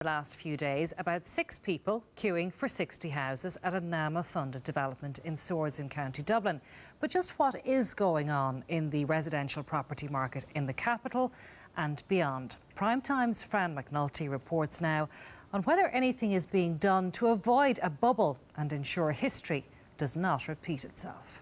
The last few days, about 6 people queuing for 60 houses at a NAMA-funded development in Swords in County Dublin. But just what is going on in the residential property market in the capital and beyond? PrimeTime's Fran McNulty reports now on whether anything is being done to avoid a bubble and ensure history does not repeat itself.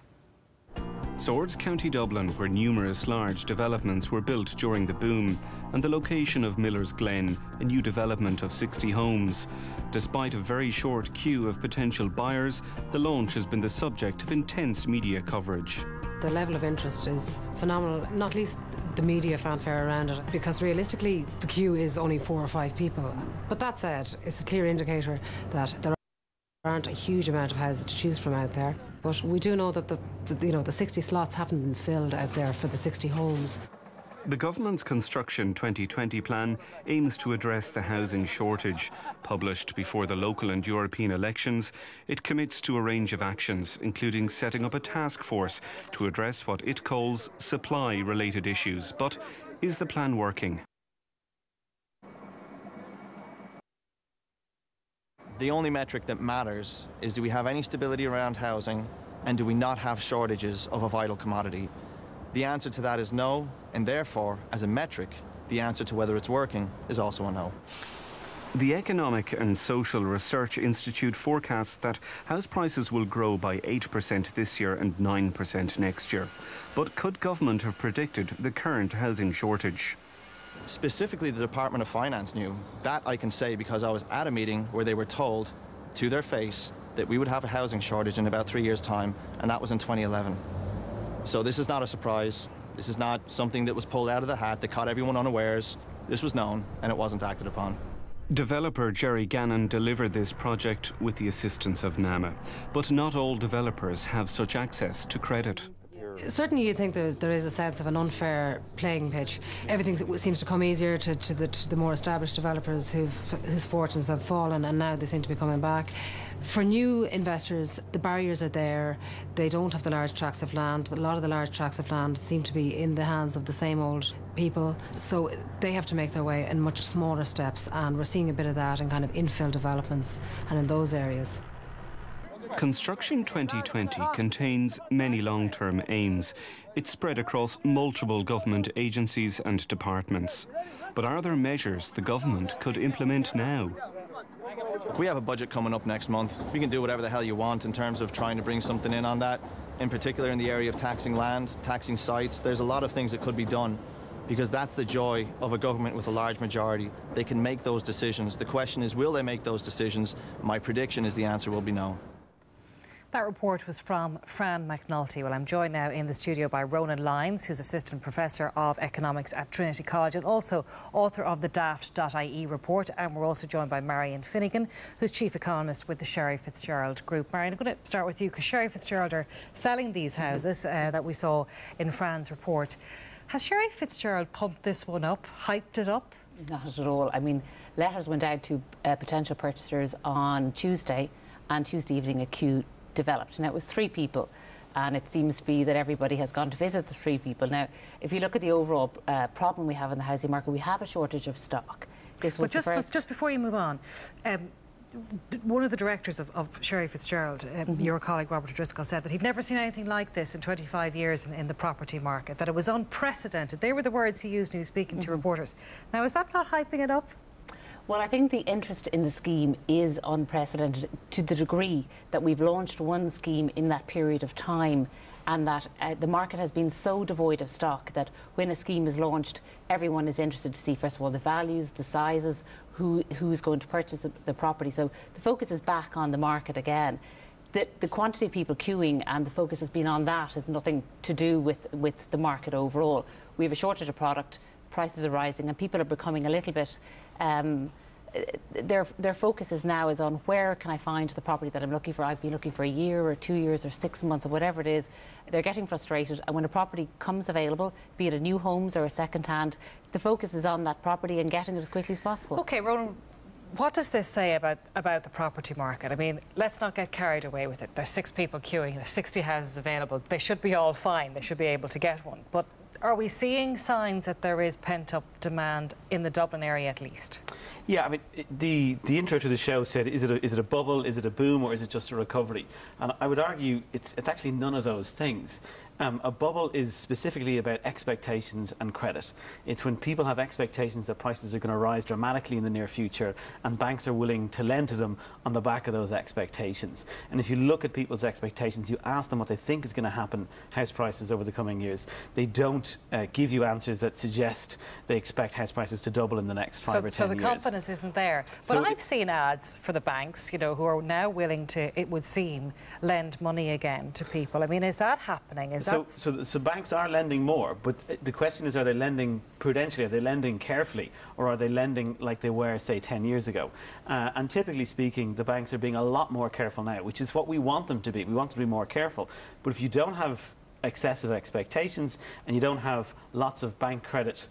Swords, County Dublin, where numerous large developments were built during the boom, and the location of Miller's Glen, a new development of 60 homes. Despite a very short queue of potential buyers, the launch has been the subject of intense media coverage. The level of interest is phenomenal, not least the media fanfare around it, because realistically the queue is only 4 or 5 people. But that said, it's a clear indicator that there aren't a huge amount of houses to choose from out there. But we do know that the 60 slots haven't been filled out there for the 60 homes. The government's Construction 2020 plan aims to address the housing shortage. Published before the local and European elections, it commits to a range of actions, including setting up a task force to address what it calls supply-related issues. But is the plan working? The only metric that matters is, do we have any stability around housing, and do we not have shortages of a vital commodity? The answer to that is no, and therefore, as a metric, the answer to whether it's working is also a no. The Economic and Social Research Institute forecasts that house prices will grow by 8% this year and 9% next year. But could government have predicted the current housing shortage? Specifically, the Department of Finance knew. That I can say because I was at a meeting where they were told to their face that we would have a housing shortage in about 3 years' time, and that was in 2011. So this is not a surprise. This is not something that was pulled out of the hat that caught everyone unawares. This was known, and it wasn't acted upon. Developer Jerry Gannon delivered this project with the assistance of NAMA. But not all developers have such access to credit. Certainly you think there is a sense of an unfair playing pitch. Everything seems to come easier to the more established developers whose fortunes have fallen, and now they seem to be coming back. For new investors, the barriers are there. They don't have the large tracts of land. A lot of the large tracts of land seem to be in the hands of the same old people, so they have to make their way in much smaller steps, and we're seeing a bit of that in kind of infill developments and in those areas. Construction 2020 contains many long-term aims. It's spread across multiple government agencies and departments. But are there measures the government could implement now? We have a budget coming up next month. We can do whatever the hell you want in terms of trying to bring something in on that. In particular in the area of taxing land, taxing sites. There's a lot of things that could be done, because that's the joy of a government with a large majority. They can make those decisions. The question is, will they make those decisions? My prediction is the answer will be no. That report was from Fran McNulty. Well, I'm joined now in the studio by Ronan Lyons, who's Assistant Professor of Economics at Trinity College and also author of the Daft.ie report. And we're also joined by Marion Finnegan, who's Chief Economist with the Sherry Fitzgerald Group. Marion, I'm going to start with you, because Sherry Fitzgerald are selling these houses that we saw in Fran's report. Has Sherry Fitzgerald pumped this one up, hyped it up? Not at all. I mean, letters went out to potential purchasers on Tuesday, and Tuesday evening a queue developed. Now, it was 3 people, and it seems to be that everybody has gone to visit the 3 people. Now, if you look at the overall problem we have in the housing market, we have a shortage of stock. This was just before you move on, one of the directors of Sherry Fitzgerald, your colleague Robert O'Driscoll, said that he'd never seen anything like this in 25 years in the property market, that it was unprecedented. They were the words he used when he was speaking to reporters. Now, is that not hyping it up? Well, I think the interest in the scheme is unprecedented to the degree that we've launched one scheme in that period of time, and that the market has been so devoid of stock that when a scheme is launched, everyone is interested to see, first of all, the values, the sizes, who's going to purchase the property. So the focus is back on the market again. The quantity of people queuing and the focus has been on that has nothing to do with the market overall. We have a shortage of product, prices are rising, and people are becoming a little bit their focus is on where can I find the property that I'm looking for. I've been looking for a year or 2 years or 6 months or whatever it is. They're getting frustrated, and when a property comes available, be it a new homes or a second hand, the focus is on that property and getting it as quickly as possible. Okay, Ronan, what does this say about the property market? I mean, let's not get carried away with it. There's 6 people queuing, there's 60 houses available. They should be all fine. They should be able to get one. But are we seeing signs that there is pent-up demand in the Dublin area at least? Yeah, I mean, the intro to the show said, is it a bubble, is it a boom, or is it just a recovery? And I would argue it's actually none of those things. A bubble is specifically about expectations and credit. It's when people have expectations that prices are going to rise dramatically in the near future, and banks are willing to lend to them on the back of those expectations. And if you look at people's expectations, you ask them what they think is going to happen, house prices over the coming years, they don't give you answers that suggest they expect house prices to double in the next 5 or 10 years. So the confidence isn't there. But I've seen ads for the banks, you know, who are now willing to, it would seem, lend money again to people. I mean, is that happening? So banks are lending more, but the question is, are they lending prudentially, are they lending carefully, or are they lending like they were, say, 10 years ago? And typically speaking, the banks are being a lot more careful now, which is what we want them to be. We want them to be more careful. But if you don't have excessive expectations and you don't have lots of bank credit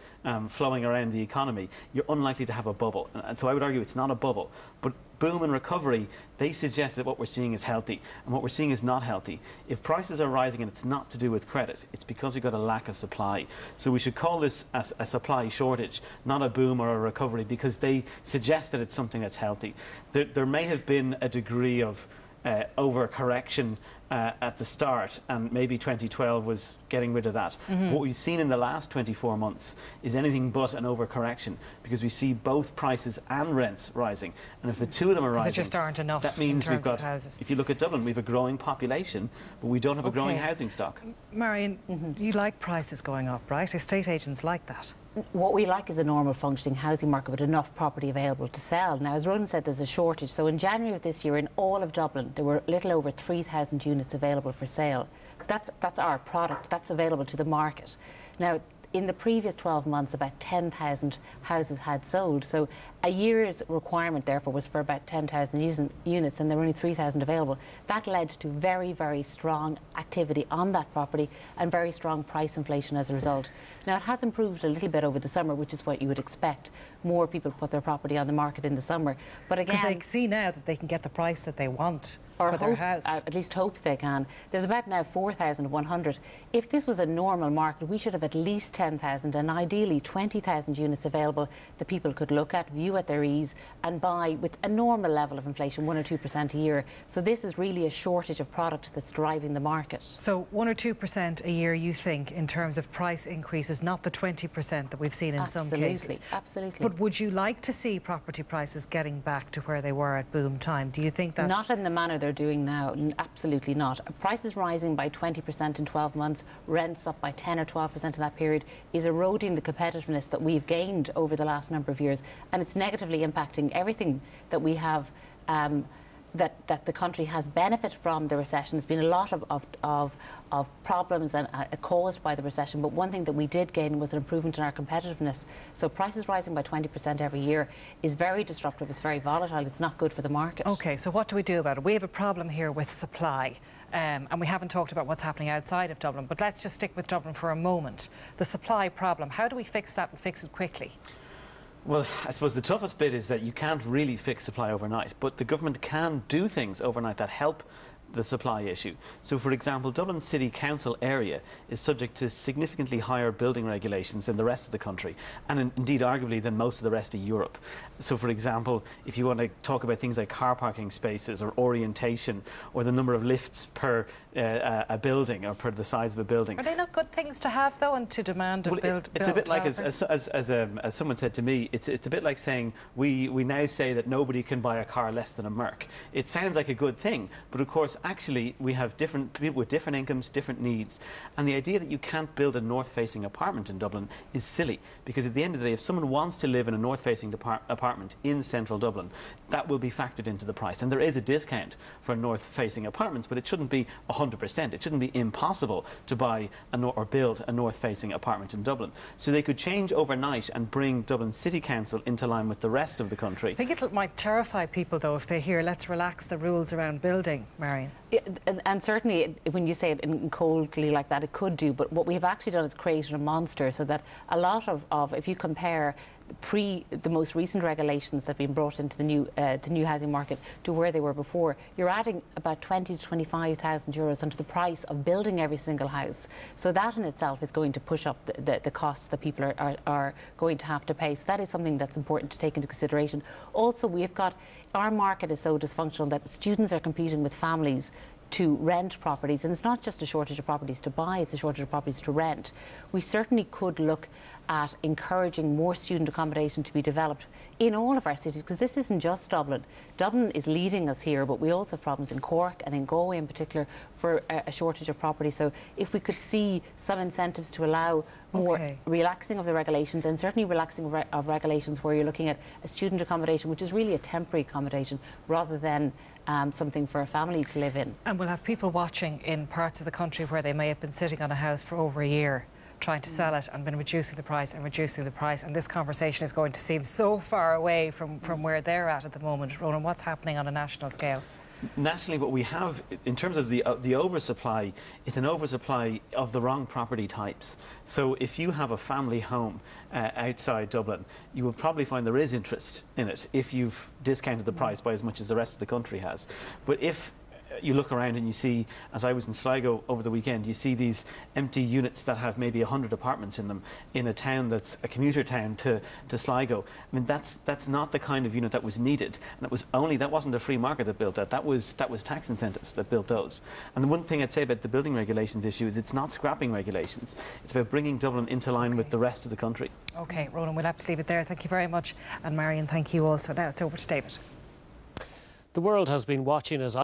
flowing around the economy, you're unlikely to have a bubble. And so I would argue it's not a bubble. But boom and recovery, they suggest that what we're seeing is healthy, and what we're seeing is not healthy. If prices are rising and it's not to do with credit, it's because we've got a lack of supply. So we should call this a supply shortage, not a boom or a recovery, because they suggest that it's something that's healthy. There may have been a degree of overcorrection at the start, and maybe 2012 was getting rid of that. What we've seen in the last 24 months is anything but an overcorrection, because we see both prices and rents rising, and if the two of them are rising, there just aren't enough, that means we've got houses. If you look at Dublin, we have a growing population, but we don't have a growing housing stock. Marion, you like prices going up, right? Estate agents like that. What we like is a normal functioning housing market with enough property available to sell. Now, as Ronan said, there's a shortage. So in January of this year, in all of Dublin, there were a little over 3,000 units available for sale. So that's our product. That's available to the market. Now, in the previous 12 months, about 10,000 houses had sold. So a year's requirement, therefore, was for about 10,000 units, and there were only 3,000 available. That led to very, very strong activity on that property and very strong price inflation as a result. Now, it has improved a little bit over the summer, which is what you would expect. More people put their property on the market in the summer. But again, because they see now that they can get the price that they want for their house. At least hope they can. There's about now 4,100. If this was a normal market, we should have at least 10,000 and ideally 20,000 units available that people could look at, view at their ease and buy with a normal level of inflation, 1 or 2% a year. So this is really a shortage of product that's driving the market. So 1 or 2% a year, you think, in terms of price increases, not the 20% that we've seen in some cases? Absolutely. But would you like to see property prices getting back to where they were at boom time? Do you think that's... Not in the manner they're doing now, absolutely not. Prices rising by 20% in 12 months, rents up by 10 or 12% in that period is eroding the competitiveness that we've gained over the last number of years, and it's negatively impacting everything that we have, that the country has benefited from the recession. There's been a lot of problems caused by the recession, but one thing that we did gain was an improvement in our competitiveness. So prices rising by 20% every year is very disruptive, it's very volatile, it's not good for the market. OK, so what do we do about it? We have a problem here with supply. And we haven't talked about what's happening outside of Dublin, but let's just stick with Dublin for a moment. The supply problem, how do we fix that and fix it quickly? Well, I suppose the toughest bit is that you can't really fix supply overnight, but the government can do things overnight that help the supply issue. So, for example, Dublin City Council area is subject to significantly higher building regulations than the rest of the country, and indeed arguably than most of the rest of Europe. So, for example, if you want to talk about things like car parking spaces or orientation or the number of lifts per a building or per the size of a building. Are they not good things to have, though, and to demand of It's a bit like, as someone said to me, it's a bit like saying we now say that nobody can buy a car less than a Merc. It sounds like a good thing, but of course actually we have different people with different incomes, different needs, and the idea that you can't build a north-facing apartment in Dublin is silly, because at the end of the day, if someone wants to live in a north-facing apartment in central Dublin, that will be factored into the price, and there is a discount for north-facing apartments, but it shouldn't be 100%. It shouldn't be impossible to buy or build a north-facing apartment in Dublin. So they could change overnight and bring Dublin City Council into line with the rest of the country. I think it might terrify people, though, if they hear, let's relax the rules around building, Marion. Yeah, and certainly when you say it in coldly like that, it could do, but what we've actually done is created a monster so that a lot of if you compare the most recent regulations that have been brought into the new housing market to where they were before, you're adding about 20 to 25,000 euros onto the price of building every single house. So that in itself is going to push up the costs that people are going to have to pay. So that is something that's important to take into consideration. Also, our market is so dysfunctional that students are competing with families to rent properties, and it's not just a shortage of properties to buy, it's a shortage of properties to rent. We certainly could look at encouraging more student accommodation to be developed in all of our cities, because this isn't just Dublin. Dublin is leading us here, but we also have problems in Cork and in Galway in particular for a shortage of property. So if we could see some incentives to allow more relaxing of the regulations, and certainly relaxing of regulations where you're looking at a student accommodation, which is really a temporary accommodation rather than something for a family to live in. And we'll have people watching in parts of the country where they may have been sitting on a house for over a year trying to sell it and been reducing the price and reducing the price, and this conversation is going to seem so far away from where they're at the moment. Ronan, what's happening on a national scale? Nationally, what we have in terms of the oversupply, it's an oversupply of the wrong property types. So if you have a family home outside Dublin, you will probably find there is interest in it if you've discounted the price by as much as the rest of the country has. But if you look around and you see, as I was in Sligo over the weekend, you see these empty units that have maybe 100 apartments in them in a town that's a commuter town to Sligo. I mean, that's not the kind of unit that was needed, and that wasn't a free market that built that. That was tax incentives that built those. And the one thing I'd say about the building regulations issue is it's not scrapping regulations. It's about bringing Dublin into line with the rest of the country. Okay, Ronan, we'll have to leave it there. Thank you very much, and Marion, thank you also. Now it's over to David. The world has been watching as